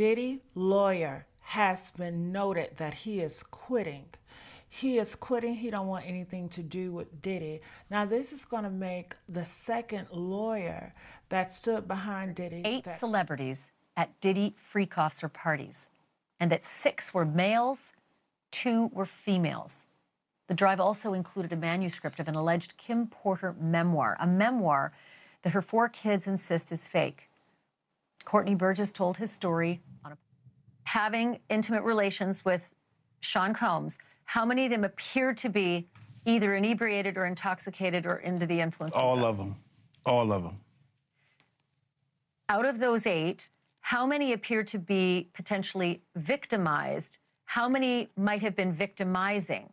Diddy lawyer has been noted that he is quitting. He is quitting. He don't want anything to do with Diddy. Now this is going to make the second lawyer that stood behind Diddy. 8 celebrities at Diddy freak offs or parties, and that 6 were males, 2 were females. The drive also included a manuscript of an alleged Kim Porter memoir, a memoir that her 4 kids insist is fake. Courtney Burgess told his story on having intimate relations with Sean Combs. How many of them appeared to be either inebriated or intoxicated or under the influence of drugs? All of them. All of them. Out of those 8, how many appear to be potentially victimized? How many might have been victimizing?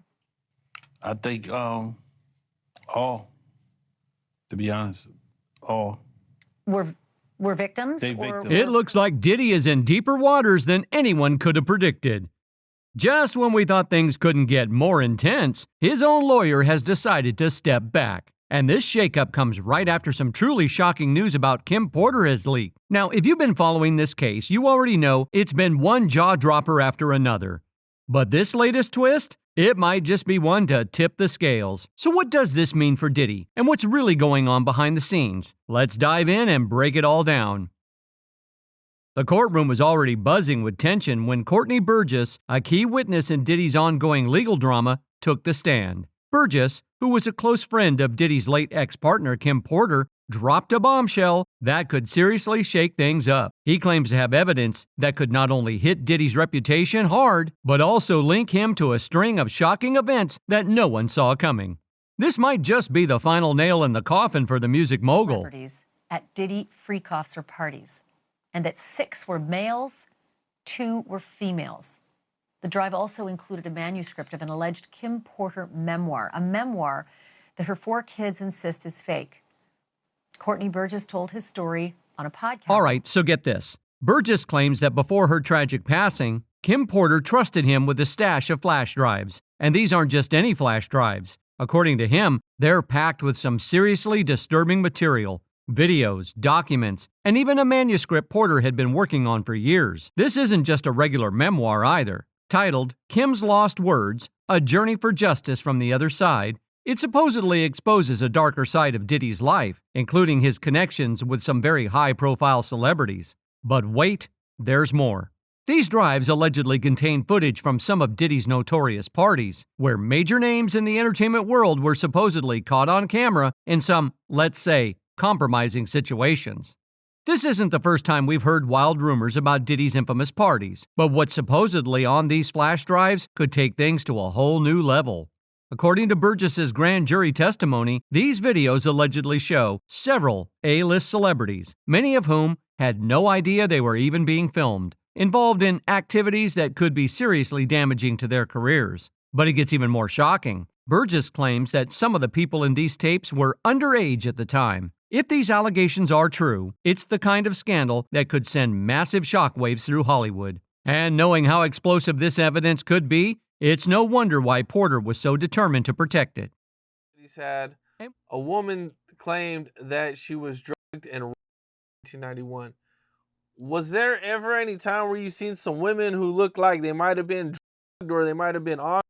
I think all, to be honest, all. Were victims? They victims. It looks like Diddy is in deeper waters than anyone could have predicted. Just when we thought things couldn't get more intense, his own lawyer has decided to step back. And this shakeup comes right after some truly shocking news about Kim Porter has leaked. Now, if you've been following this case, you already know it's been one jaw-dropper after another. But this latest twist? It might just be one to tip the scales. So what does this mean for Diddy? And what's really going on behind the scenes? Let's dive in and break it all down. The courtroom was already buzzing with tension when Courtney Burgess, a key witness in Diddy's ongoing legal drama, took the stand. Burgess, who was a close friend of Diddy's late ex-partner Kim Porter, dropped a bombshell that could seriously shake things up. He claims to have evidence that could not only hit Diddy's reputation hard, but also link him to a string of shocking events that no one saw coming. This might just be the final nail in the coffin for the music mogul. Celebrities at Diddy freak offs or parties, and that 6 were males, 2 were females. The drive also included a manuscript of an alleged Kim Porter memoir, a memoir that her 4 kids insist is fake. Courtney Burgess told his story on a podcast. All right, so get this. Burgess claims that before her tragic passing, Kim Porter trusted him with a stash of flash drives. And these aren't just any flash drives. According to him, they're packed with some seriously disturbing material. Videos, documents, and even a manuscript Porter had been working on for years. This isn't just a regular memoir either. Titled Kim's Lost Words, A Journey for Justice from the Other Side, it supposedly exposes a darker side of Diddy's life, including his connections with some very high-profile celebrities. But wait, there's more. These drives allegedly contain footage from some of Diddy's notorious parties, where major names in the entertainment world were supposedly caught on camera in some, let's say, compromising situations. This isn't the first time we've heard wild rumors about Diddy's infamous parties, but what's supposedly on these flash drives could take things to a whole new level. According to Burgess's grand jury testimony, these videos allegedly show several A-list celebrities, many of whom had no idea they were even being filmed, involved in activities that could be seriously damaging to their careers. But it gets even more shocking. Burgess claims that some of the people in these tapes were underage at the time. If these allegations are true, it's the kind of scandal that could send massive shockwaves through Hollywood. And knowing how explosive this evidence could be, it's no wonder why Porter was so determined to protect it. He said a woman claimed that she was drugged in 1991. Was there ever any time where you seen some women who looked like they might have been drugged or they might have been on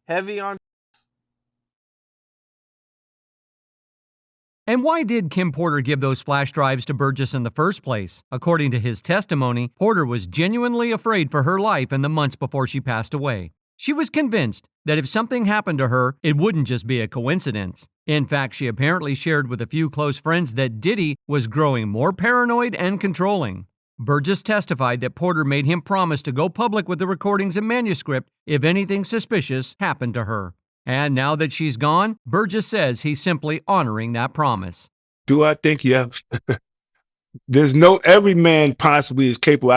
heavy on? And why did Kim Porter give those flash drives to Burgess in the first place? According to his testimony, Porter was genuinely afraid for her life in the months before she passed away. She was convinced that if something happened to her, it wouldn't just be a coincidence. In fact, she apparently shared with a few close friends that Diddy was growing more paranoid and controlling. Burgess testified that Porter made him promise to go public with the recordings and manuscript if anything suspicious happened to her. And now that she's gone, Burgess says he's simply honoring that promise. Do I think, yeah. Every man possibly is capable.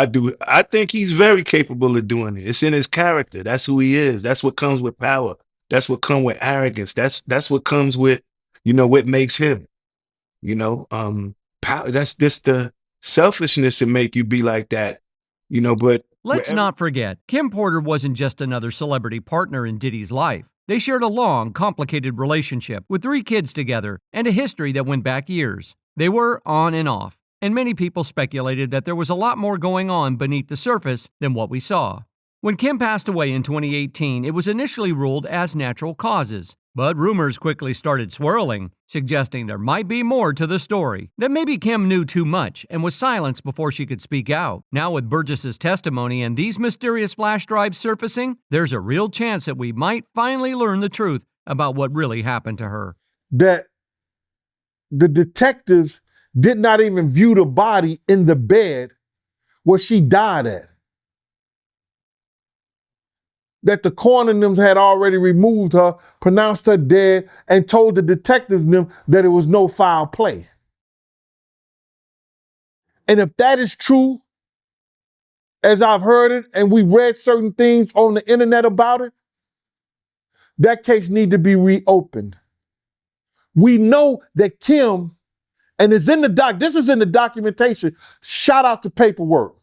I think he's very capable of doing it. It's in his character. That's who he is. That's what comes with power. That's what comes with arrogance. That's what comes with, what makes him, power. That's just the selfishness that make you be like that, but. Let's not forget, Kim Porter wasn't just another celebrity partner in Diddy's life. They shared a long, complicated relationship with 3 kids together and a history that went back years. They were on and off. and many people speculated that there was a lot more going on beneath the surface than what we saw. When Kim passed away in 2018, it was initially ruled as natural causes, but rumors quickly started swirling, suggesting there might be more to the story, that maybe Kim knew too much and was silenced before she could speak out. Now with Burgess's testimony and these mysterious flash drives surfacing, there's a real chance that we might finally learn the truth about what really happened to her. That the detectives did not even view the body in the bed where she died at. That the coroner had already removed her, pronounced her dead, and told the detectives that it was no foul play. And if that is true, as I've heard it, and we've read certain things on the internet about it, that case needs to be reopened. We know that Kim, and it's in the this is in the documentation, shout out to paperwork.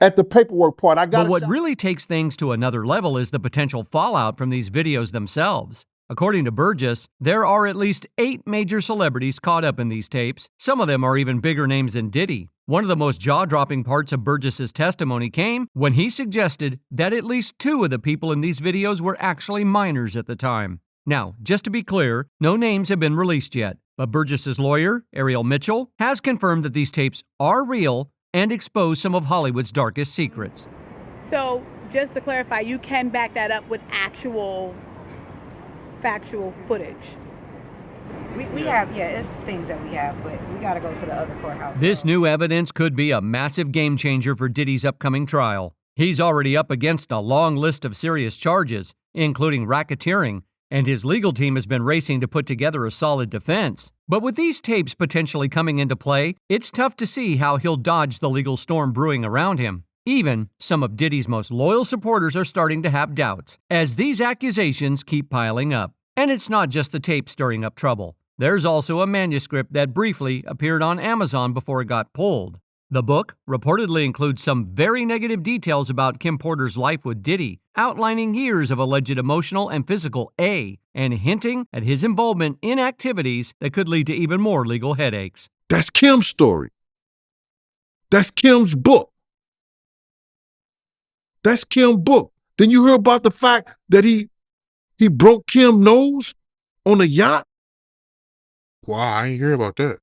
At the paperwork part, But what really takes things to another level is the potential fallout from these videos themselves. According to Burgess, there are at least 8 major celebrities caught up in these tapes. Some of them are even bigger names than Diddy. One of the most jaw-dropping parts of Burgess's testimony came when he suggested that at least 2 of the people in these videos were actually minors at the time. Now, just to be clear, no names have been released yet, but Burgess's lawyer, Ariel Mitchell, has confirmed that these tapes are real and expose some of Hollywood's darkest secrets. So, just to clarify, you can back that up with actual factual footage. We have, it's things that we have, but we got to go to the other courthouse. This new evidence could be a massive game changer for Diddy's upcoming trial. He's already up against a long list of serious charges, including racketeering, and his legal team has been racing to put together a solid defense. But with these tapes potentially coming into play, it's tough to see how he'll dodge the legal storm brewing around him. Even some of Diddy's most loyal supporters are starting to have doubts, as these accusations keep piling up. And it's not just the tape stirring up trouble. There's also a manuscript that briefly appeared on Amazon before it got pulled. The book reportedly includes some very negative details about Kim Porter's life with Diddy, outlining years of alleged emotional and physical and hinting at his involvement in activities that could lead to even more legal headaches. That's Kim's story. That's Kim's book. That's Kim's book. Then you hear about the fact that he broke Kim's nose on a yacht? Wow, I ain't hear about that.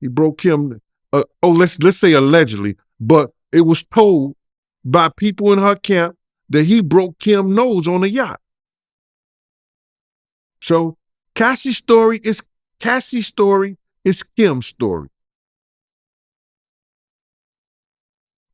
He broke Kim, let's say allegedly, but it was told by people in her camp that he broke Kim's nose on a yacht. So Cassie's story is Kim's story.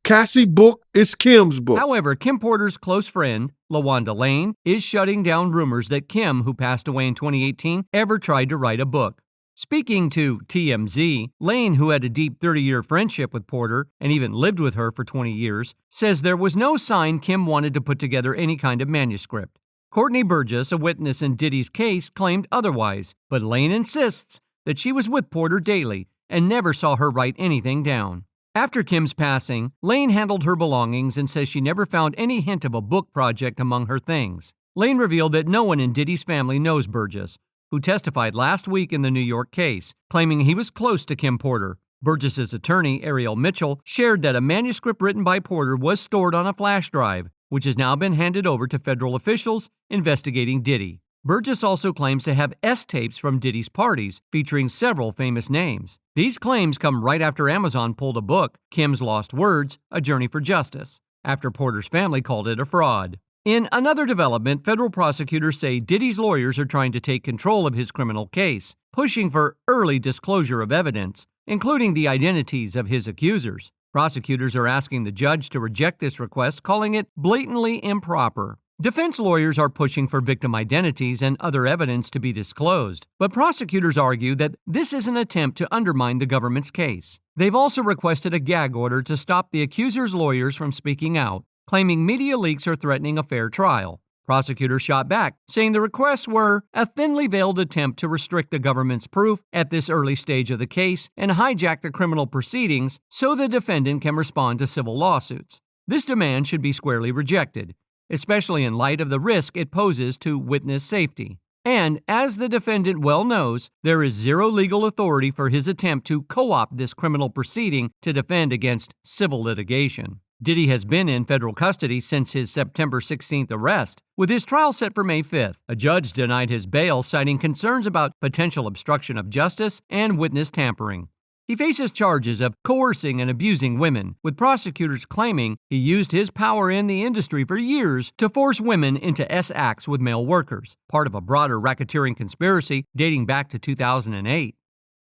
Cassie's book is Kim's book. However, Kim Porter's close friend, LaWanda Lane, is shutting down rumors that Kim, who passed away in 2018, ever tried to write a book. Speaking to TMZ, Lane, who had a deep 30-year friendship with Porter and even lived with her for 20 years, says there was no sign Kim wanted to put together any kind of manuscript. Courtney Burgess, a witness in Diddy's case, claimed otherwise, but Lane insists that she was with Porter daily and never saw her write anything down. After Kim's passing, Lane handled her belongings and says she never found any hint of a book project among her things. Lane revealed that no one in Diddy's family knows Burgess, who testified last week in the New York case, claiming he was close to Kim Porter. Burgess's attorney, Ariel Mitchell, shared that a manuscript written by Porter was stored on a flash drive, which has now been handed over to federal officials investigating Diddy. Burgess also claims to have S-tapes from Diddy's parties, featuring several famous names. These claims come right after Amazon pulled a book, Kim's Lost Words, A Journey for Justice, after Porter's family called it a fraud. In another development, federal prosecutors say Diddy's lawyers are trying to take control of his criminal case, pushing for early disclosure of evidence, including the identities of his accusers. Prosecutors are asking the judge to reject this request, calling it blatantly improper. Defense lawyers are pushing for victim identities and other evidence to be disclosed, but prosecutors argue that this is an attempt to undermine the government's case. They've also requested a gag order to stop the accuser's lawyers from speaking out, claiming media leaks are threatening a fair trial. Prosecutors shot back, saying the requests were a thinly veiled attempt to restrict the government's proof at this early stage of the case and hijack the criminal proceedings so the defendant can respond to civil lawsuits. This demand should be squarely rejected, especially in light of the risk it poses to witness safety. And, as the defendant well knows, there is zero legal authority for his attempt to co-opt this criminal proceeding to defend against civil litigation. Diddy has been in federal custody since his September 16th arrest, with his trial set for May 5th. A judge denied his bail, citing concerns about potential obstruction of justice and witness tampering. He faces charges of coercing and abusing women, with prosecutors claiming he used his power in the industry for years to force women into acts with male workers, part of a broader racketeering conspiracy dating back to 2008.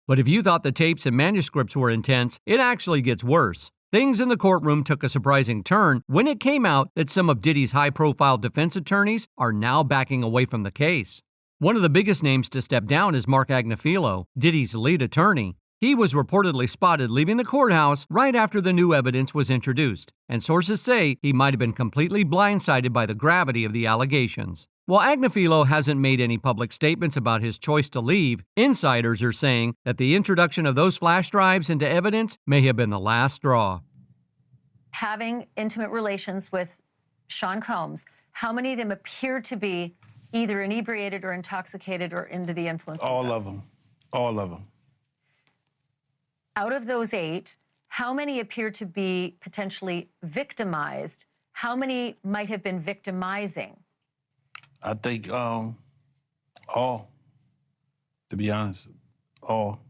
But if you thought the tapes and manuscripts were intense, it actually gets worse. Things in the courtroom took a surprising turn when it came out that some of Diddy's high-profile defense attorneys are now backing away from the case. One of the biggest names to step down is Mark Agnifilo, Diddy's lead attorney. He was reportedly spotted leaving the courthouse right after the new evidence was introduced, and sources say he might have been completely blindsided by the gravity of the allegations. While Agnifilo hasn't made any public statements about his choice to leave, insiders are saying that the introduction of those flash drives into evidence may have been the last straw. Having intimate relations with Sean Combs, how many of them appear to be either inebriated or intoxicated or under the influence? All of them. All of them. Out of those 8, how many appear to be potentially victimized? How many might have been victimizing? I think all, to be honest, all.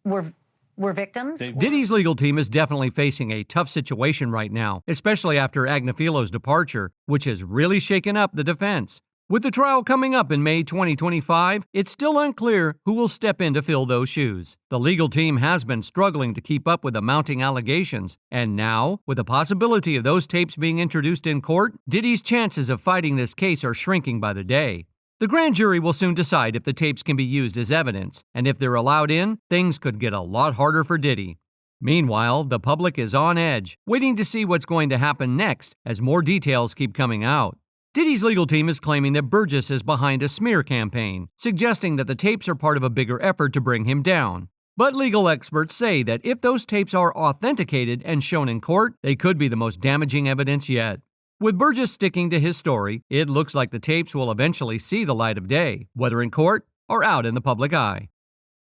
Were victims? Diddy's legal team is definitely facing a tough situation right now, especially after Agnifilo's departure, which has really shaken up the defense. With the trial coming up in May 2025, it's still unclear who will step in to fill those shoes. The legal team has been struggling to keep up with the mounting allegations, and now, with the possibility of those tapes being introduced in court, Diddy's chances of fighting this case are shrinking by the day. The grand jury will soon decide if the tapes can be used as evidence, and if they're allowed in, things could get a lot harder for Diddy. Meanwhile, the public is on edge, waiting to see what's going to happen next as more details keep coming out. Diddy's legal team is claiming that Burgess is behind a smear campaign, suggesting that the tapes are part of a bigger effort to bring him down. But legal experts say that if those tapes are authenticated and shown in court, they could be the most damaging evidence yet. With Burgess sticking to his story, it looks like the tapes will eventually see the light of day, whether in court or out in the public eye.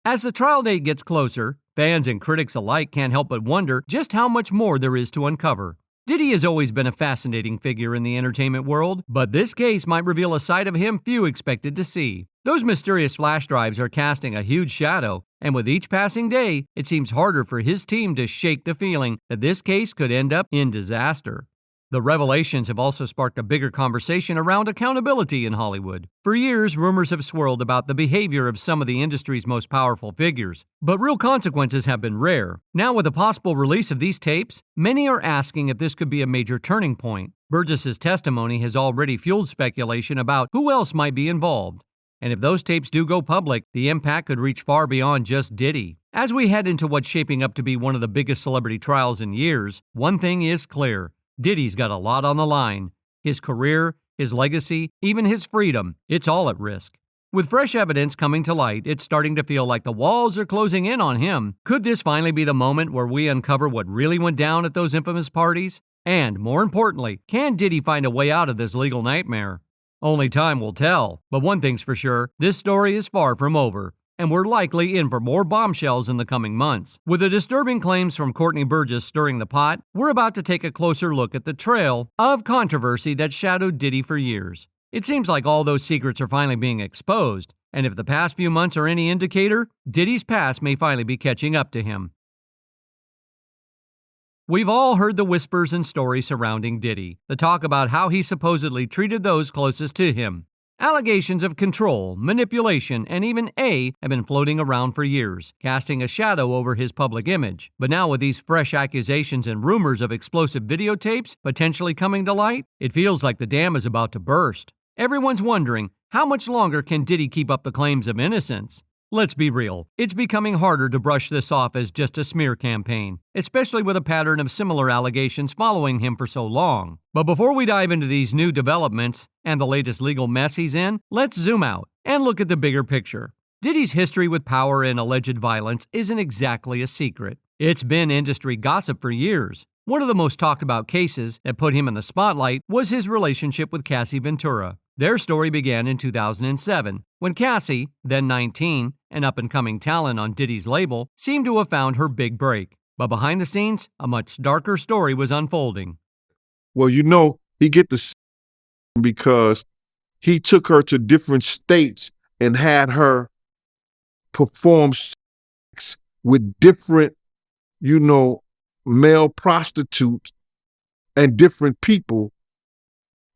As the trial date gets closer, fans and critics alike can't help but wonder just how much more there is to uncover. Diddy has always been a fascinating figure in the entertainment world, but this case might reveal a side of him few expected to see. Those mysterious flash drives are casting a huge shadow, and with each passing day, it seems harder for his team to shake the feeling that this case could end up in disaster. The revelations have also sparked a bigger conversation around accountability in Hollywood. For years, rumors have swirled about the behavior of some of the industry's most powerful figures, but real consequences have been rare. Now, with the possible release of these tapes, many are asking if this could be a major turning point. Burgess's testimony has already fueled speculation about who else might be involved. And if those tapes do go public, the impact could reach far beyond just Diddy. As we head into what's shaping up to be one of the biggest celebrity trials in years, one thing is clear. Diddy's got a lot on the line. His career, his legacy, even his freedom, it's all at risk. With fresh evidence coming to light, it's starting to feel like the walls are closing in on him. Could this finally be the moment where we uncover what really went down at those infamous parties? And, more importantly, can Diddy find a way out of this legal nightmare? Only time will tell, but one thing's for sure, this story is far from over. And we're likely in for more bombshells in the coming months. With the disturbing claims from Courtney Burgess stirring the pot, we're about to take a closer look at the trail of controversy that shadowed Diddy for years. It seems like all those secrets are finally being exposed, and if the past few months are any indicator, Diddy's past may finally be catching up to him. We've all heard the whispers and stories surrounding Diddy, the talk about how he supposedly treated those closest to him. Allegations of control, manipulation, and even have been floating around for years, casting a shadow over his public image. But now with these fresh accusations and rumors of explosive videotapes potentially coming to light, it feels like the dam is about to burst. Everyone's wondering, how much longer can Diddy keep up the claims of innocence? Let's be real, it's becoming harder to brush this off as just a smear campaign, especially with a pattern of similar allegations following him for so long. But before we dive into these new developments and the latest legal mess he's in, let's zoom out and look at the bigger picture. Diddy's history with power and alleged violence isn't exactly a secret. It's been industry gossip for years. One of the most talked about cases that put him in the spotlight was his relationship with Cassie Ventura. Their story began in 2007, when Cassie, then 19, an up-and-coming talent on Diddy's label, seemed to have found her big break. But behind the scenes, a much darker story was unfolding. Well, you know, he get the because he took her to different states and had her perform sex with different, you know, male prostitutes and different people,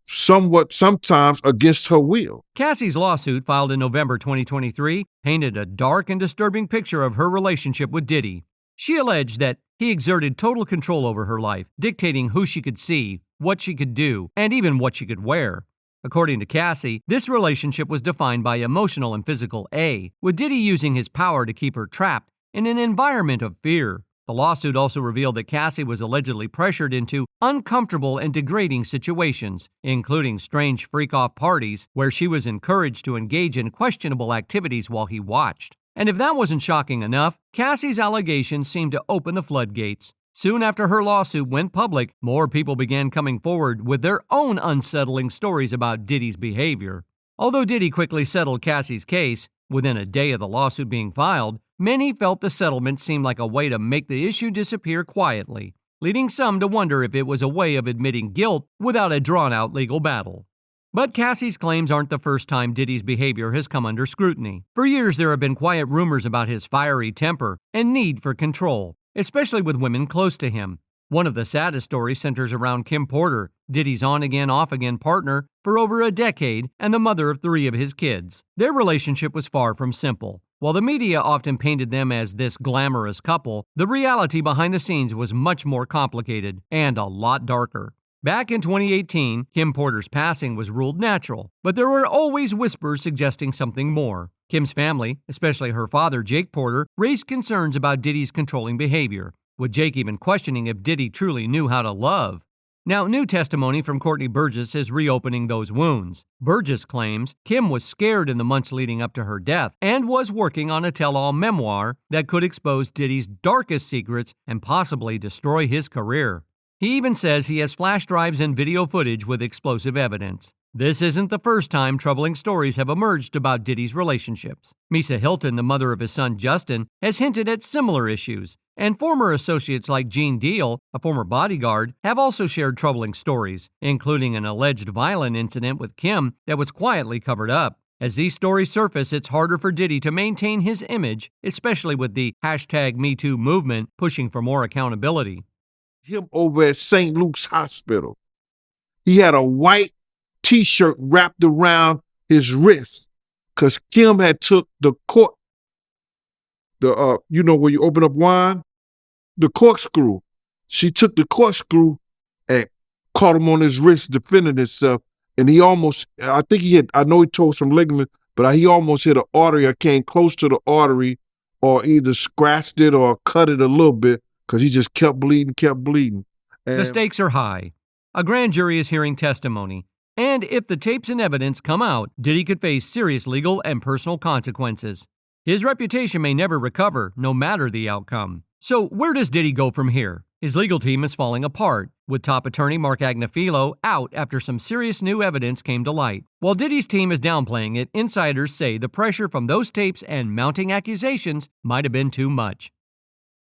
sometimes against her will. Cassie's lawsuit, filed in November 2023, painted a dark and disturbing picture of her relationship with Diddy. She alleged that he exerted total control over her life, dictating who she could see, what she could do, and even what she could wear. According to Cassie, this relationship was defined by emotional and physical A, with Diddy using his power to keep her trapped in an environment of fear. The lawsuit also revealed that Cassie was allegedly pressured into uncomfortable and degrading situations, including strange freak-off parties where she was encouraged to engage in questionable activities while he watched. And if that wasn't shocking enough, Cassie's allegations seemed to open the floodgates. Soon after her lawsuit went public, more people began coming forward with their own unsettling stories about Diddy's behavior. Although Diddy quickly settled Cassie's case, within a day of the lawsuit being filed, many felt the settlement seemed like a way to make the issue disappear quietly, leading some to wonder if it was a way of admitting guilt without a drawn-out legal battle. But Cassie's claims aren't the first time Diddy's behavior has come under scrutiny. For years, there have been quiet rumors about his fiery temper and need for control, especially with women close to him. One of the saddest stories centers around Kim Porter, Diddy's on-again, off-again partner for over a decade and the mother of 3 of his kids. Their relationship was far from simple. While the media often painted them as this glamorous couple, the reality behind the scenes was much more complicated and a lot darker. Back in 2018, Kim Porter's passing was ruled natural, but there were always whispers suggesting something more. Kim's family, especially her father, Jake Porter, raised concerns about Diddy's controlling behavior, with Jake even questioning if Diddy truly knew how to love. Now, new testimony from Courtney Burgess is reopening those wounds. Burgess claims Kim was scared in the months leading up to her death and was working on a tell-all memoir that could expose Diddy's darkest secrets and possibly destroy his career. He even says he has flash drives and video footage with explosive evidence. This isn't the first time troubling stories have emerged about Diddy's relationships. Misa Hilton, the mother of his son Justin, has hinted at similar issues, and former associates like Gene Deal, a former bodyguard, have also shared troubling stories, including an alleged violent incident with Kim that was quietly covered up. As these stories surface, it's harder for Diddy to maintain his image, especially with the #MeToo movement pushing for more accountability. Him over at St. Luke's Hospital, he had a white T-shirt wrapped around his wrist because Kim had took the cork, you know where you open up wine, the corkscrew. She took the corkscrew and caught him on his wrist defending himself, and he almost, I know he tore some ligament, but he almost hit an artery or came close to the artery or either scratched it or cut it a little bit because he just kept bleeding. And the stakes are high. A grand jury is hearing testimony, and if the tapes and evidence come out, Diddy could face serious legal and personal consequences. His reputation may never recover, no matter the outcome. So where does Diddy go from here? His legal team is falling apart, with top attorney Mark Agnifilo out after some serious new evidence came to light. While Diddy's team is downplaying it, insiders say the pressure from those tapes and mounting accusations might have been too much.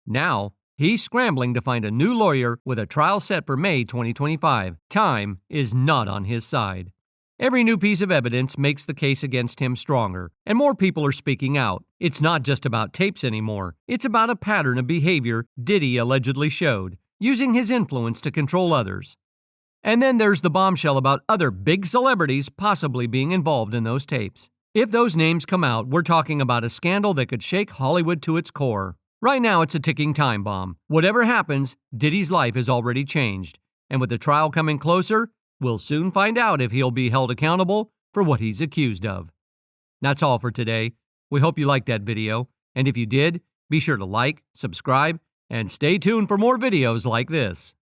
Now, he's scrambling to find a new lawyer with a trial set for May 2025. Time is not on his side. Every new piece of evidence makes the case against him stronger, and more people are speaking out. It's not just about tapes anymore. It's about a pattern of behavior Diddy allegedly showed, using his influence to control others. And then there's the bombshell about other big celebrities possibly being involved in those tapes. If those names come out, we're talking about a scandal that could shake Hollywood to its core. Right now, it's a ticking time bomb. Whatever happens, Diddy's life has already changed. And with the trial coming closer, we'll soon find out if he'll be held accountable for what he's accused of. That's all for today. We hope you liked that video. And if you did, be sure to like, subscribe, and stay tuned for more videos like this.